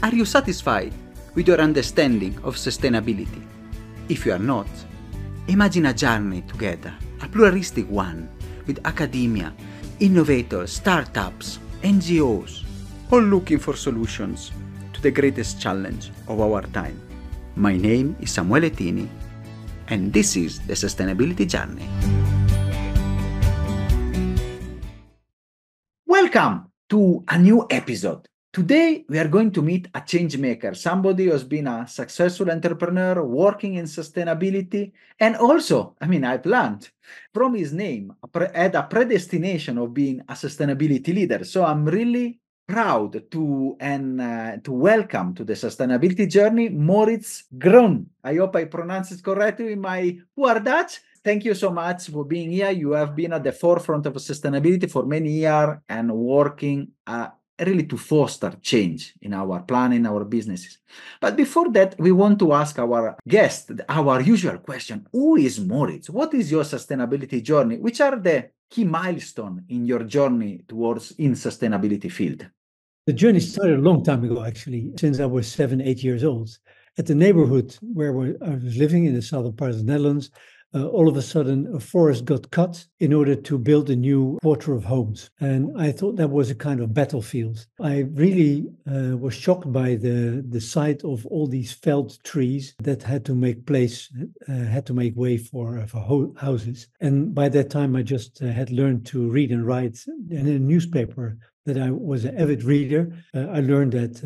Are you satisfied with your understanding of sustainability? If you are not, imagine a journey together, a pluralistic one, with academia, innovators, startups, NGOs, all looking for solutions to the greatest challenge of our time. My name is Samuele Tini, and this is the Sustainability Journey. Welcome to a new episode. Today, we are going to meet a change maker, somebody who has been a successful entrepreneur working in sustainability. And also, I've learned from his name, had a predestination of being a sustainability leader. So I'm really proud to welcome to the sustainability journey, Maurits Groen. I hope I pronounced it correctly in my poor Dutch. Thank you so much for being here. You have been at the forefront of sustainability for many years and working really to foster change in our plan, in our businesses. But before that, we want to ask our guest our usual question. Who is Maurits? What is your sustainability journey? Which are the key milestones in your journey towards in sustainability field? The journey started a long time ago, actually, since I was 7, 8 years old. At the neighborhood where I was living in the southern part of the Netherlands, all of a sudden a forest got cut in order to build a new quarter of homes. And I thought that was a kind of battlefield. I really was shocked by the sight of all these felled trees that had to make way for houses. And by that time, I just had learned to read and write in a newspaper that I was an avid reader. I learned that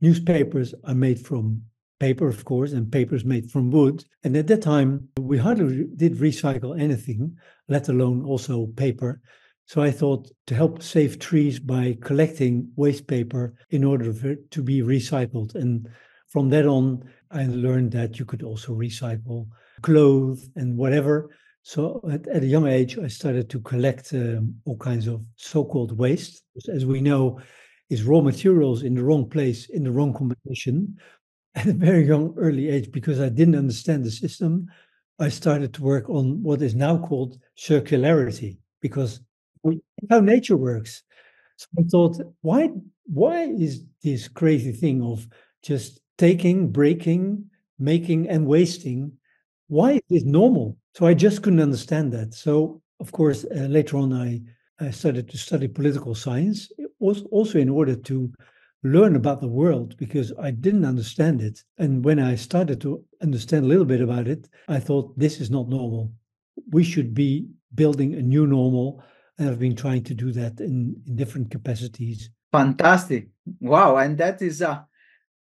newspapers are made from paper, of course, and paper is made from wood. And at that time, we hardly did recycle anything, let alone also paper. So I thought to help save trees by collecting waste paper in order for it to be recycled. And from that on, I learned that you could also recycle clothes and whatever. So at a young age, I started to collect all kinds of so-called waste. As we know, is raw materials in the wrong place, in the wrong combination. At a very young, early age, because I didn't understand the system, I started to work on what is now called circularity, because how nature works. So I thought, why is this crazy thing of just taking, breaking, making, and wasting, why is this normal? So I just couldn't understand that. So, of course, later on, I started to study political science, also in order to learn about the world, because I didn't understand it. And when I started to understand a little bit about it, I thought, this is not normal. We should be building a new normal. And I've been trying to do that in different capacities. Fantastic. Wow. And that is,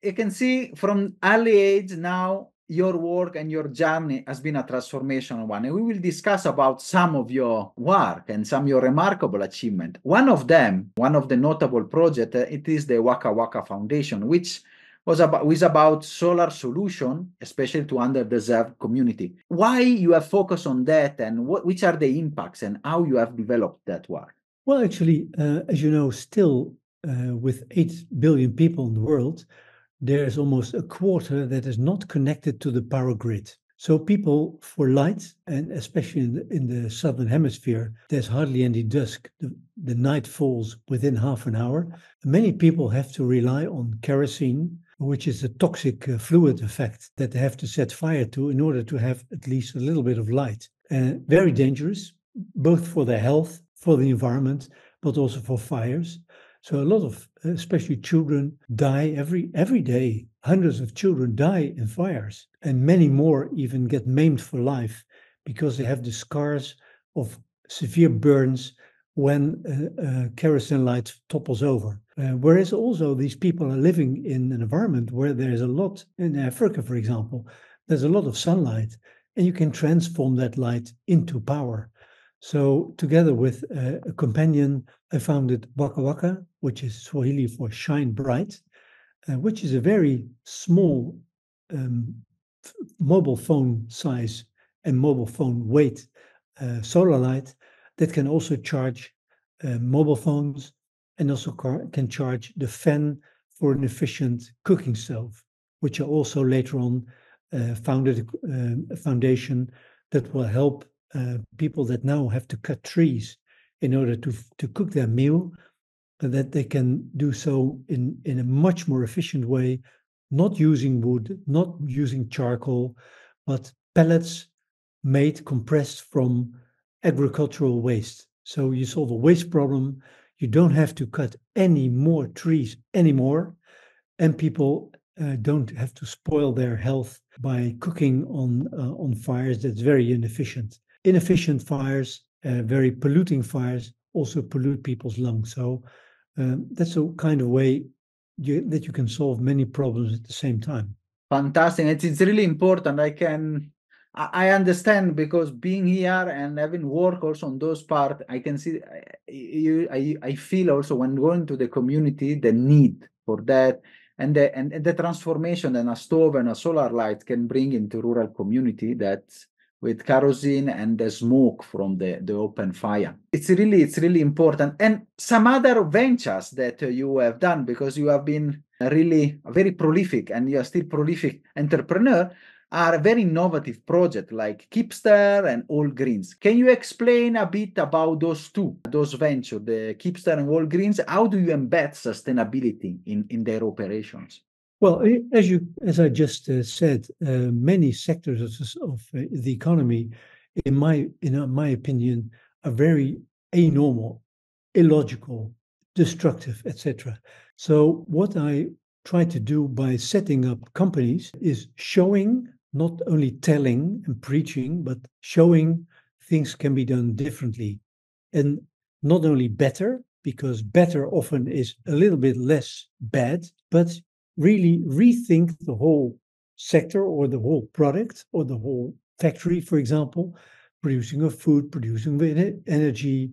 you can see from early age now, your work and your journey has been a transformational one. And we will discuss about some of your work and some of your remarkable achievement. One of them, one of the notable projects, it is the WakaWaka Foundation, which was about solar solution, especially to underdeserved community. Why you have focused on that, and which are the impacts and how you have developed that work? Well, actually, as you know, still with 8 billion people in the world, there's almost a quarter that is not connected to the power grid. So people, for light, and especially in the southern hemisphere, there's hardly any dusk. The night falls within half an hour. Many people have to rely on kerosene, which is a toxic fluid effect that they have to set fire to in order to have at least a little bit of light. Very dangerous, both for their health, for the environment, but also for fires. So a lot of, especially children, die every day. Hundreds of children die in fires, and many more even get maimed for life because they have the scars of severe burns when kerosene light topples over. Whereas also these people are living in an environment where there's a lot, in Africa, for example, there's a lot of sunlight, and you can transform that light into power. So together with a companion, I founded WakaWaka, which is Swahili for shine bright, which is a very small mobile phone size and mobile phone weight solar light that can also charge mobile phones and also can charge the fan for an efficient cooking stove, which I also later on founded a foundation that will help people that now have to cut trees in order to cook their meal. that they can do so in a much more efficient way, not using wood, not using charcoal, but pellets made compressed from agricultural waste. So you solve a waste problem. You don't have to cut any more trees anymore, and people don't have to spoil their health by cooking on fires that's very inefficient. Inefficient fires, very polluting fires, also pollute people's lungs. So that's a kind of way that you can solve many problems at the same time. Fantastic. It's really important. I understand because being here and having work also on those part, I can see, I feel also when going to the community, the need for that and the transformation that a stove and a solar light can bring into rural community that with kerosene and the smoke from the open fire. It's really important. And some other ventures that you have done because you have been really very prolific and you are still prolific entrepreneur are a very innovative project like Kipster and All Greens. Can you explain a bit about those ventures, the Kipster and All Greens? How do you embed sustainability in their operations? Well, as I just said, many sectors of the economy, in my opinion, are very anormal, illogical, destructive, etc. So what I try to do by setting up companies is showing, not only telling and preaching, but showing things can be done differently, and not only better, because better often is a little bit less bad, but really rethink the whole sector or the whole product or the whole factory, for example, producing of food, producing energy,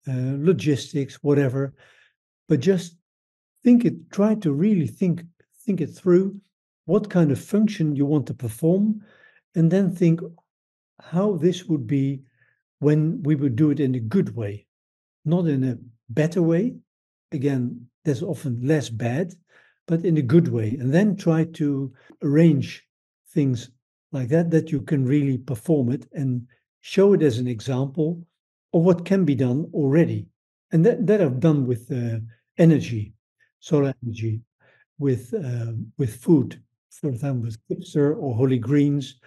logistics, whatever. But just try to really think it through, what kind of function you want to perform, and then think how this would be when we would do it in a good way, not in a better way. Again, there's often less bad, but in a good way. And then try to arrange things like that you can really perform it and show it as an example of what can be done already. And that I've done with energy, solar energy, with food, for example, with Kipster or Holy Greens,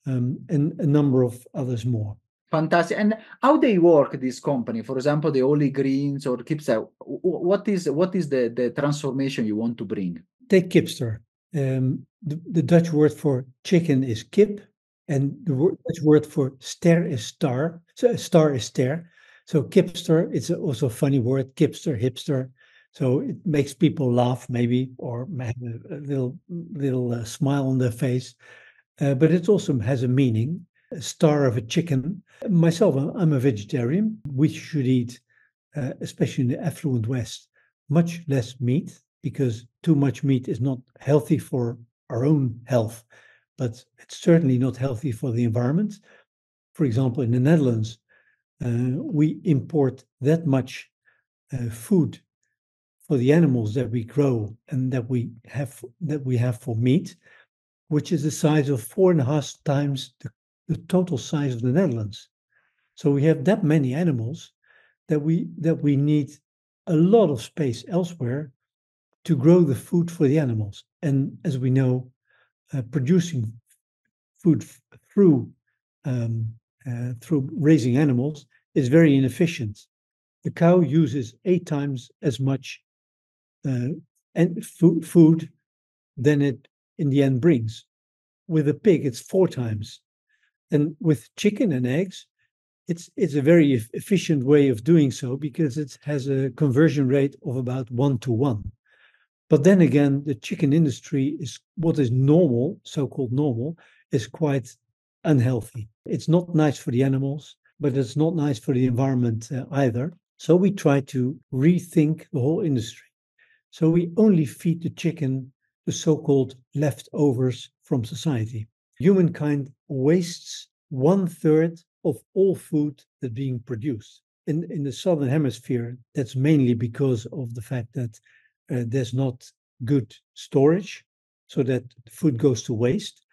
and a number of others more. Fantastic. And how they work, this company? For example, the Holy Greens or Kipsa, what is the transformation you want to bring? Take Kipster. The Dutch word for chicken is kip, and the Dutch word for ster is star. So star is ster. So Kipster, it's also a funny word, Kipster, hipster. So it makes people laugh maybe, or have a little smile on their face. But it also has a meaning, a star of a chicken. Myself, I'm a vegetarian. We should eat, especially in the affluent West, much less meat, because too much meat is not healthy for our own health, but it's certainly not healthy for the environment. For example, in the Netherlands, we import that much food for the animals that we grow and that we have for meat, which is the size of 4.5 times the total size of the Netherlands. So we have that many animals that we need a lot of space elsewhere to grow the food for the animals. And as we know, producing food um, through raising animals is very inefficient. The cow uses 8 times as much food than it in the end brings. With a pig, it's 4 times. And with chicken and eggs, it's a very efficient way of doing so because it has a conversion rate of about 1 to 1. But then again, the chicken industry is what is normal, so-called normal, is quite unhealthy. It's not nice for the animals, but it's not nice for the environment either. So we try to rethink the whole industry. So we only feed the chicken the so-called leftovers from society. Humankind wastes 1/3 of all food that's being produced. In the southern hemisphere, that's mainly because of the fact that there's not good storage, so that food goes to waste,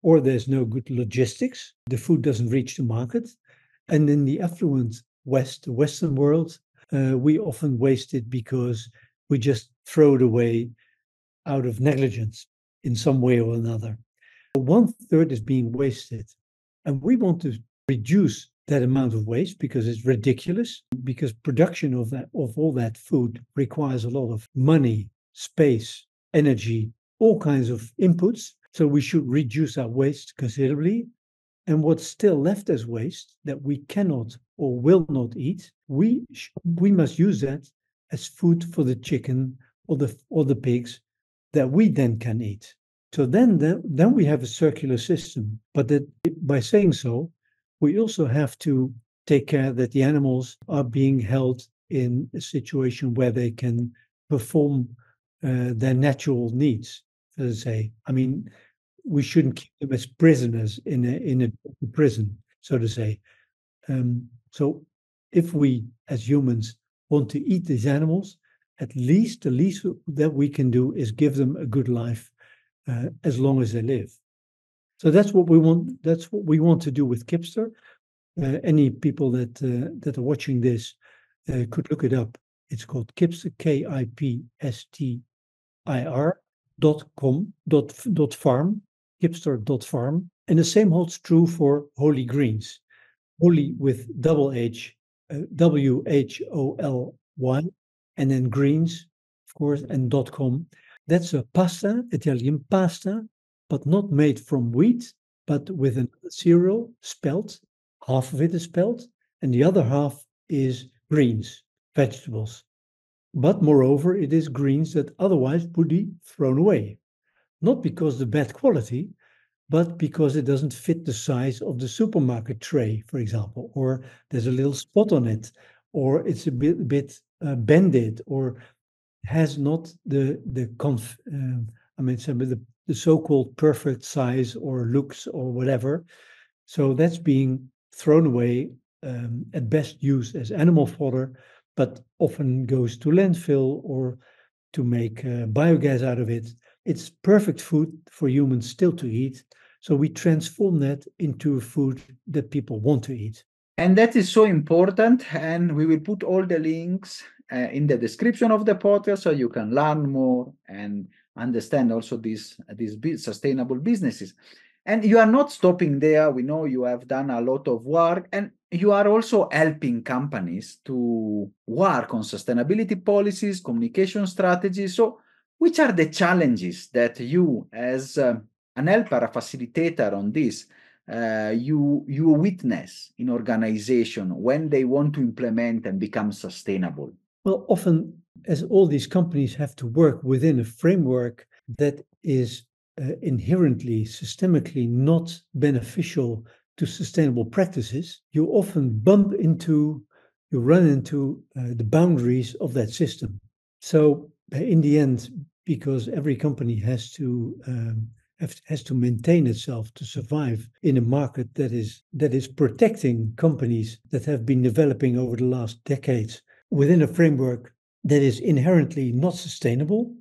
or there's no good logistics. The food doesn't reach the market. And in the affluent West, the Western world, we often waste it because we just throw it away out of negligence in some way or another. One third is being wasted. And we want to reduce that amount of waste because it's ridiculous, because production of all that food requires a lot of money, space, energy, all kinds of inputs. So we should reduce our waste considerably. And what's still left as waste that we cannot or will not eat, we must use that as food for the chicken or the pigs that we then can eat. So then we have a circular system. But that by saying so, we also have to take care that the animals are being held in a situation where they can perform their natural needs. As I say, I mean, we shouldn't keep them as prisoners in a prison, so to say. So if we as humans want to eat these animals, at least the least that we can do is give them a good life as long as they live. So that's what we want. That's what we want to do with Kipster. Any people that are watching this could look it up. It's called Kipster, KIPSTIR.com, Kipster.farm. And the same holds true for Holy Greens. Holy with double H, WHOLY, and then greens, of course, and .com. That's a pasta, Italian pasta, but not made from wheat, but with a cereal spelt. Half of it is spelt, and the other half is greens, vegetables. But moreover, it is greens that otherwise would be thrown away. Not because of bad quality, but because it doesn't fit the size of the supermarket tray, for example, or there's a little spot on it, or it's a bit bended, or has not the so-called perfect size or looks or whatever. So that's being thrown away, at best used as animal fodder, but often goes to landfill or to make biogas out of it. It's perfect food for humans still to eat. So we transform that into a food that people want to eat. And that is so important. And we will put all the links in the description of the podcast so you can learn more and understand also these sustainable businesses. And you are not stopping there. We know you have done a lot of work, and you are also helping companies to work on sustainability policies, communication strategies. So, which are the challenges that you, as an helper, a facilitator on this, you witness in organization when they want to implement and become sustainable? Well, often, as all these companies have to work within a framework that is inherently, systemically not beneficial to sustainable practices, you often you run into the boundaries of that system. So, in the end, because every company has to maintain itself to survive in a market that is protecting companies that have been developing over the last decades within a framework that is inherently not sustainable.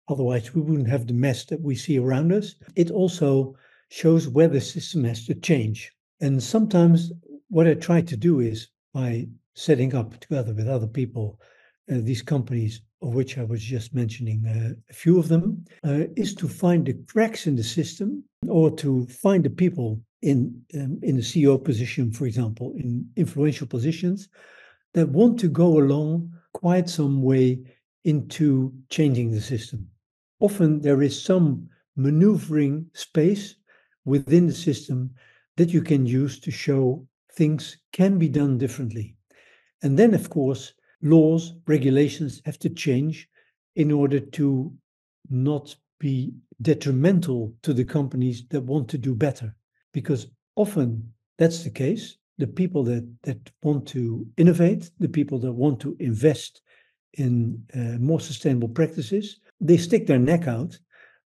Otherwise, we wouldn't have the mess that we see around us. It also shows where the system has to change. And sometimes what I try to do is, by setting up together with other people these companies, of which I was just mentioning a few of them, is to find the cracks in the system, or to find the people in the CEO position, for example, in influential positions, that want to go along quite some way into changing the system. Often there is some maneuvering space within the system that you can use to show things can be done differently. And then, of course, laws, regulations have to change in order to not be detrimental to the companies that want to do better. Because often that's the case. The people that want to innovate, the people that want to invest in more sustainable practices, they stick their neck out,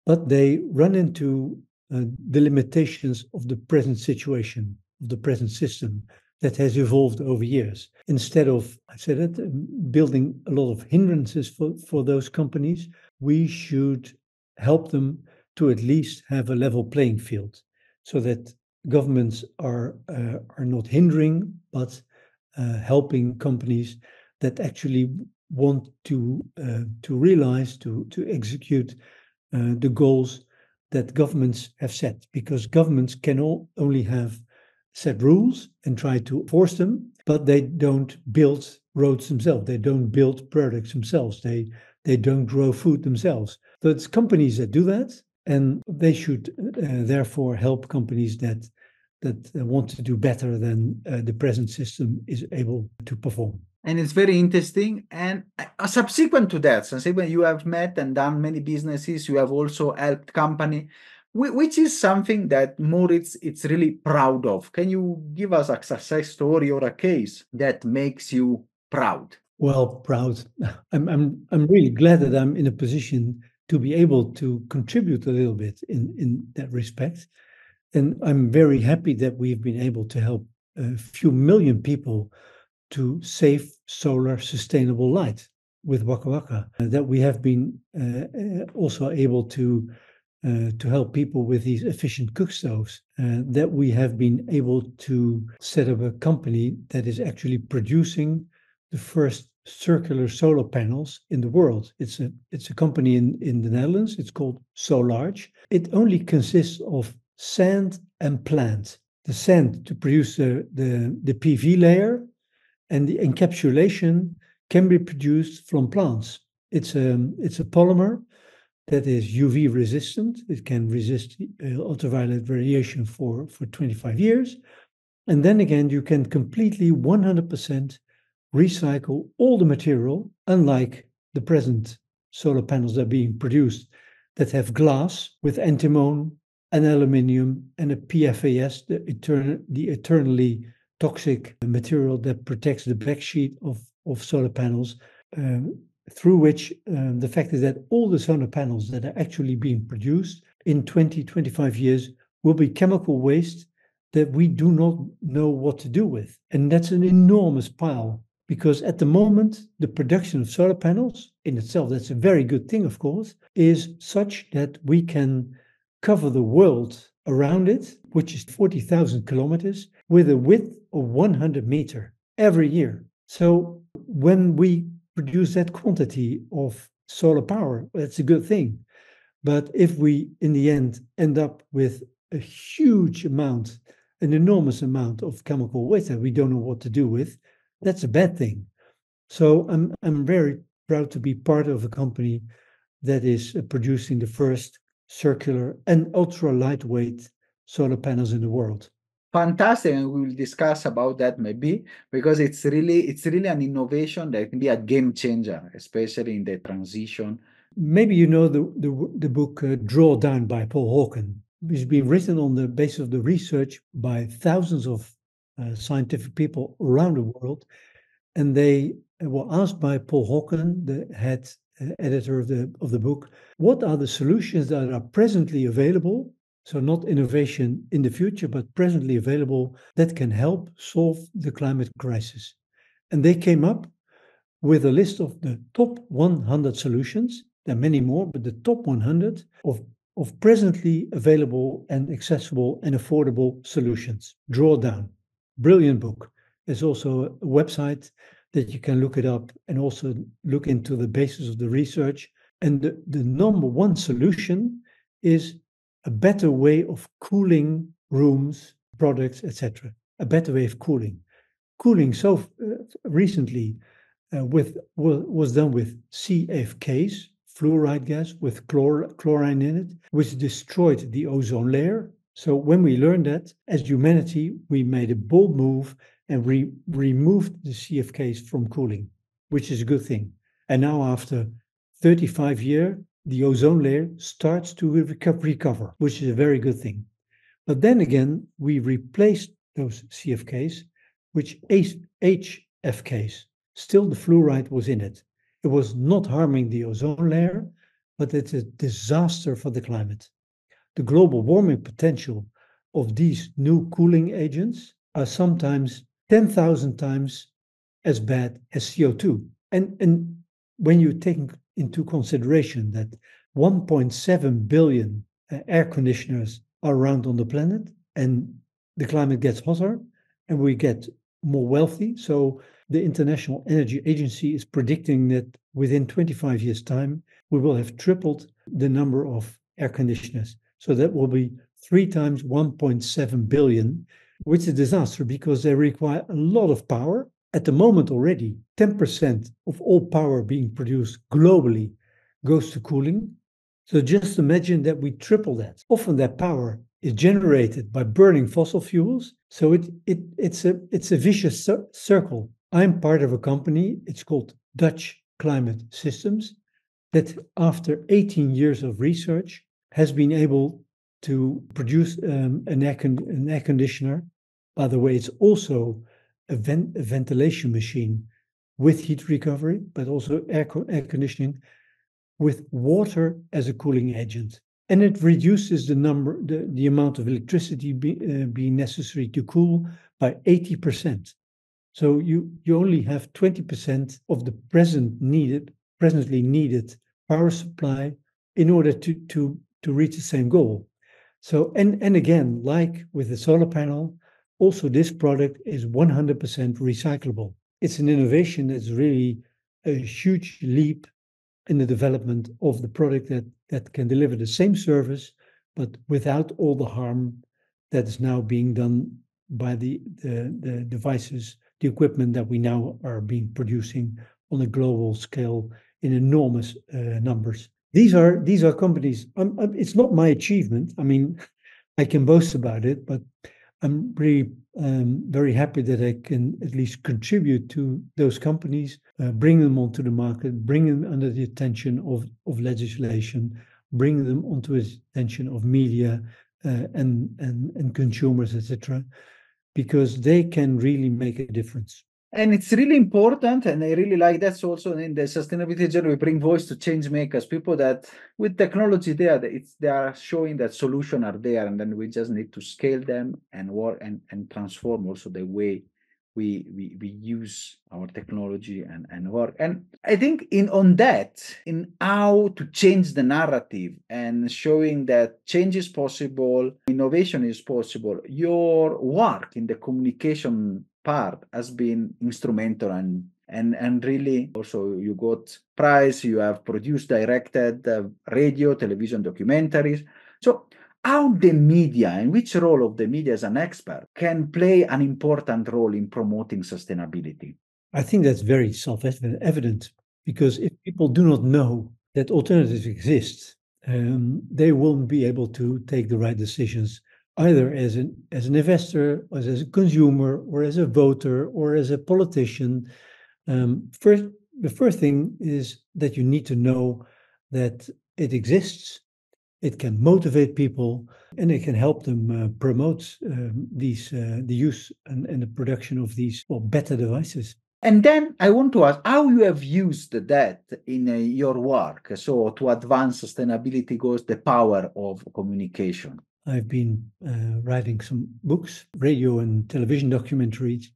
but they run into the limitations of the present situation, of the present system that has evolved over years. Instead of, I said it, building a lot of hindrances for those companies, we should help them to at least have a level playing field, so that governments are not hindering, but helping companies that actually want to realize, to execute the goals that governments have set, because governments can only have set rules and try to enforce them, but they don't build roads themselves. They don't build products themselves. They don't grow food themselves. So it's companies that do that, and they should therefore help companies that want to do better than the present system is able to perform. And it's very interesting. And subsequent to that, since when you have met and done many businesses, you have also helped company, which is something that Maurits it's really proud of. Can you give us a success story or a case that makes you proud? Well, proud. I'm really glad that I'm in a position to be able to contribute a little bit in that respect. And I'm very happy that we've been able to help a few million people to save solar sustainable light with WakaWaka. That we have been also able to help people with these efficient cook stoves. That we have been able to set up a company that is actually producing the first circular solar panels in the world. It's a company in the Netherlands. It's called Solarge. It only consists of sand and plant. The sand to produce the PV layer, and the encapsulation can be produced from plants. It's a polymer that is UV resistant. It can resist ultraviolet radiation for 25 years. And then again, you can completely 100% recycle all the material, unlike the present solar panels that are being produced that have glass with antimony and aluminium and a PFAS, the eternally toxic material that protects the back sheet of solar panels, through which the fact is that all the solar panels that are actually being produced in 20, 25 years will be chemical waste that we do not know what to do with. And that's an enormous pile, because at the moment, the production of solar panels in itself, that's a very good thing, of course, is such that we can cover the world around it, which is 40,000 kilometers, with a width of 100 meters every year. So when we produce that quantity of solar power, that's a good thing. But if we, in the end up with a huge amount, an enormous amount of chemical waste that we don't know what to do with, that's a bad thing. So I'm very proud to be part of a company that is producing the first circular and ultra lightweight solar panels in the world. Fantastic, and we will discuss about that maybe, because it's really an innovation that can be a game changer, especially in the transition. Maybe you know the book Drawdown by Paul Hawken. It's been written on the basis of the research by thousands of scientific people around the world, and they were asked by Paul Hawken, the head editor of the book, what are the solutions that are presently available, so not innovation in the future, but presently available, that can help solve the climate crisis. And they came up with a list of the top 100 solutions. There are many more, but the top 100 of presently available and accessible and affordable solutions. Drawdown, brilliant book. There's also a website that you can look it up and also look into the basis of the research. And the number one solution is a better way of cooling rooms, products, etc. A better way of cooling. Cooling so recently was done with CFKs, fluoride gas with chlorine in it, which destroyed the ozone layer. So when we learned that, as humanity, we made a bold move and we removed the CFKs from cooling, which is a good thing. And now after 35 years, the ozone layer starts to recover, which is a very good thing. But then again, we replaced those CFKs with HFKs. Still, the fluoride was in it. It was not harming the ozone layer, but it's a disaster for the climate. The global warming potential of these new cooling agents are sometimes 10,000 times as bad as CO2. And when you take into consideration that 1.7 billion air conditioners are around on the planet, and the climate gets hotter and we get more wealthy, so the International Energy Agency is predicting that within 25 years' time, we will have tripled the number of air conditioners. So that will be 3 times 1.7 billion, which is a disaster because they require a lot of power. At the moment already, 10% of all power being produced globally goes to cooling. So just imagine that we triple that. Often that power is generated by burning fossil fuels. So it's a vicious circle. I'm part of a company, it's called Dutch Climate Systems, that after 18 years of research has been able to produce an air conditioner. By the way, it's also a ventilation machine with heat recovery, but also air conditioning with water as a cooling agent. And it reduces the amount of electricity being necessary to cool by 80%. So you only have 20% of the presently needed power supply in order to reach the same goal. So and again, like with the solar panel, also this product is 100% recyclable. It's an innovation that's really a huge leap in the development of the product that can deliver the same service, but without all the harm that is now being done by the devices, the equipment that we now are being producing on a global scale in enormous numbers. These are companies. It's not my achievement. I mean, I can boast about it, but I'm really very happy that I can at least contribute to those companies, bring them onto the market, bring them under the attention of legislation, bring them onto the attention of media and consumers, etc., because they can really make a difference. And it's really important, and I really like that's also in the sustainability journey. We bring voice to change makers, people that with technology there, they are showing that solutions are there, and then we just need to scale them and work and transform also the way we use our technology and work. And I think in how to change the narrative and showing that change is possible, innovation is possible, your work in the communication part has been instrumental and really also you got prize, you have produced directed radio, television documentaries. So how the media and which role of the media as an expert can play an important role in promoting sustainability? I think that's very self-evident because if people do not know that alternatives exist, they won't be able to take the right decisions either as an investor, or as a consumer, or as a voter, or as a politician. The first thing is that you need to know that it exists. It can motivate people, and it can help them promote the use and the production of these better devices. And then I want to ask how you have used that in your work. So to advance sustainability goals, the power of communication. I've been writing some books, radio and television documentaries,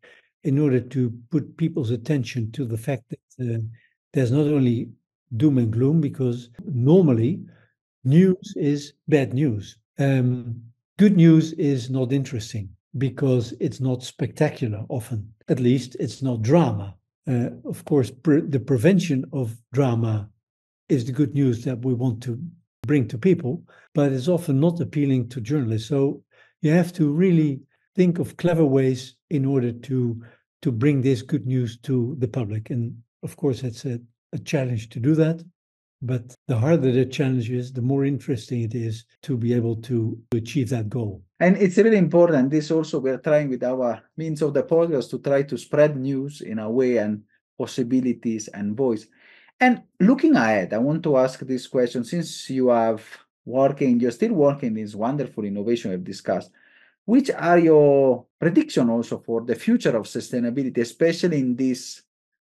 in order to put people's attention to the fact that there's not only doom and gloom, because normally news is bad news. Good news is not interesting because it's not spectacular often. At least it's not drama. Of course, the prevention of drama is the good news that we want to bring to people, but it's often not appealing to journalists. So you have to really think of clever ways in order to bring this good news to the public. And of course, it's a challenge to do that. But the harder the challenge is, the more interesting it is to be able to achieve that goal. And it's really important. This also we're trying with our means of the podcast to try to spread news in a way and possibilities and voice. And looking ahead, I want to ask this question, since you're still working in this wonderful innovation we've discussed, which are your prediction also for the future of sustainability, especially in this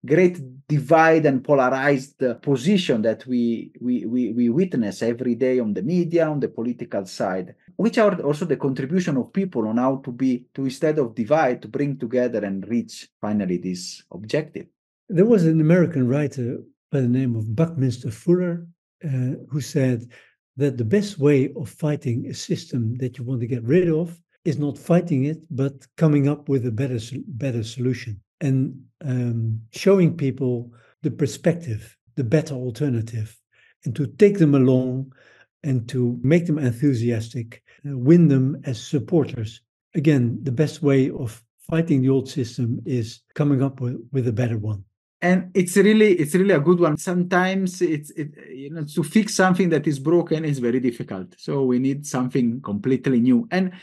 great divide and polarized position that we witness every day on the media, on the political side, which are also the contribution of people on how to instead of divide, to bring together and reach finally this objective. There was an American writer by the name of Buckminster Fuller who said that the best way of fighting a system that you want to get rid of is not fighting it, but coming up with a better solution. and showing people the perspective, the better alternative, and to take them along and to make them enthusiastic, win them as supporters. Again, the best way of fighting the old system is coming up with a better one. And it's really a good one. Sometimes to fix something that is broken is very difficult. So we need something completely new. And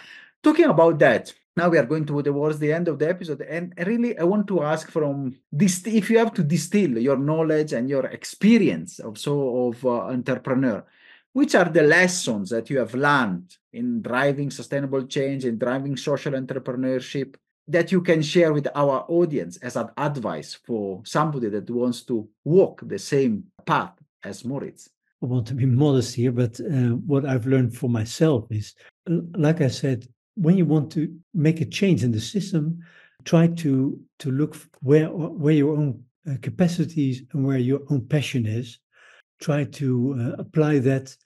talking about that, now we are going towards the end of the episode. And really, I want to ask from this, if you have to distill your knowledge and your experience of entrepreneur, which are the lessons that you have learned in driving sustainable change and driving social entrepreneurship that you can share with our audience as an advice for somebody that wants to walk the same path as Maurits? I want to be modest here, but what I've learned for myself is, like I said, when you want to make a change in the system, try to look where your own capacities and where your own passion is. Try to apply that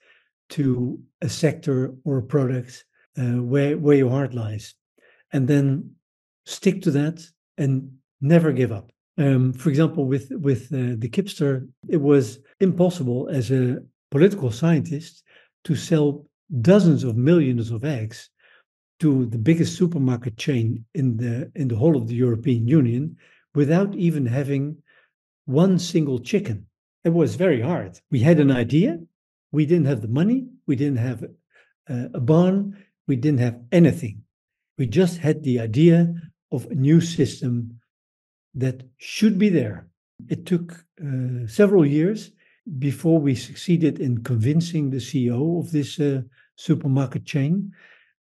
to a sector or a product where your heart lies, and then stick to that and never give up. For example, with the Kipster, it was impossible as a political scientist to sell dozens of millions of eggs to the biggest supermarket chain in the whole of the European Union without even having one single chicken. It was very hard. We had an idea. We didn't have the money. We didn't have a barn. We didn't have anything. We just had the idea of a new system that should be there. It took several years before we succeeded in convincing the CEO of this supermarket chain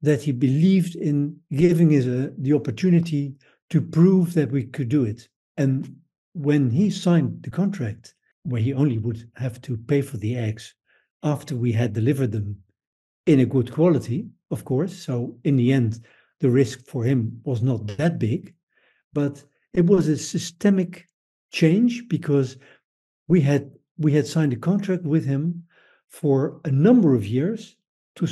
that he believed in giving us the opportunity to prove that we could do it. And when he signed the contract, where he only would have to pay for the eggs after we had delivered them in a good quality, of course. So in the end, the risk for him was not that big, but it was a systemic change because we had signed a contract with him for a number of years to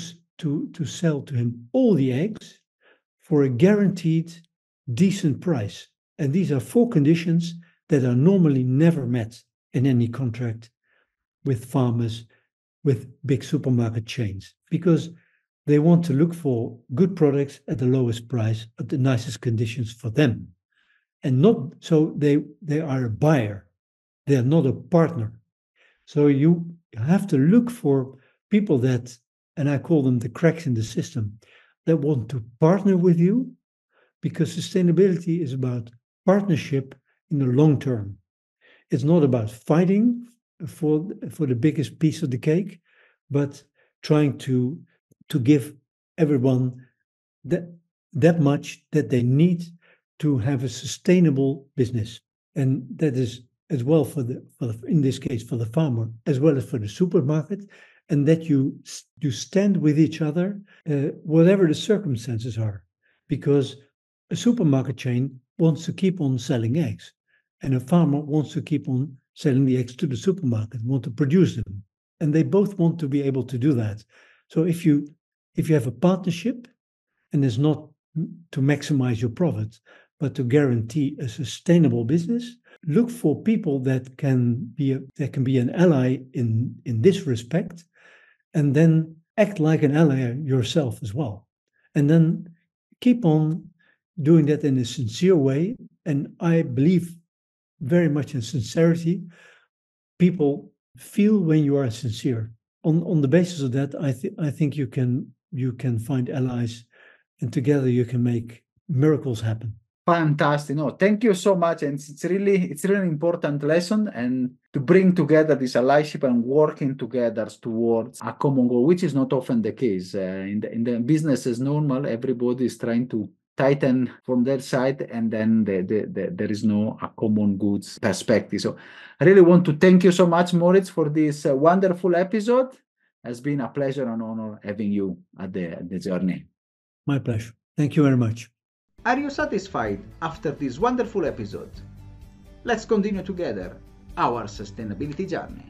sell to him all the eggs for a guaranteed decent price. And these are 4 conditions that are normally never met in any contract with farmers, with big supermarket chains, because they want to look for good products at the lowest price, at the nicest conditions for them. And not so they are a buyer, they are not a partner. So you have to look for people that, and I call them the cracks in the system, that want to partner with you, because sustainability is about partnership in the long term. It's not about fighting for the biggest piece of the cake, but trying to give everyone that much that they need to have a sustainable business. And that is as well for the in this case for the farmer as well as for the supermarket, and that you stand with each other whatever the circumstances are, because a supermarket chain wants to keep on selling eggs, and a farmer wants to keep on selling the eggs to the supermarket, want to produce them, and they both want to be able to do that. So if you have a partnership, and it's not to maximize your profit, but to guarantee a sustainable business, look for people that can be an ally in this respect, and then act like an ally yourself as well, and then keep on doing that in a sincere way. And I believe very much in sincerity. People feel when you are sincere. On the basis of that, I think you can find allies, and together you can make miracles happen. Fantastic. No, thank you so much. And it's really an important lesson, and to bring together this allyship and working together towards a common goal, which is not often the case. In the business as normal, everybody is trying to tighten from their side, and then there is no a common goods perspective. So I really want to thank you so much, Maurits, for this wonderful episode. It has been a pleasure and honor having you at the journey. My pleasure. Thank you very much. Are you satisfied after this wonderful episode? Let's continue together our sustainability journey.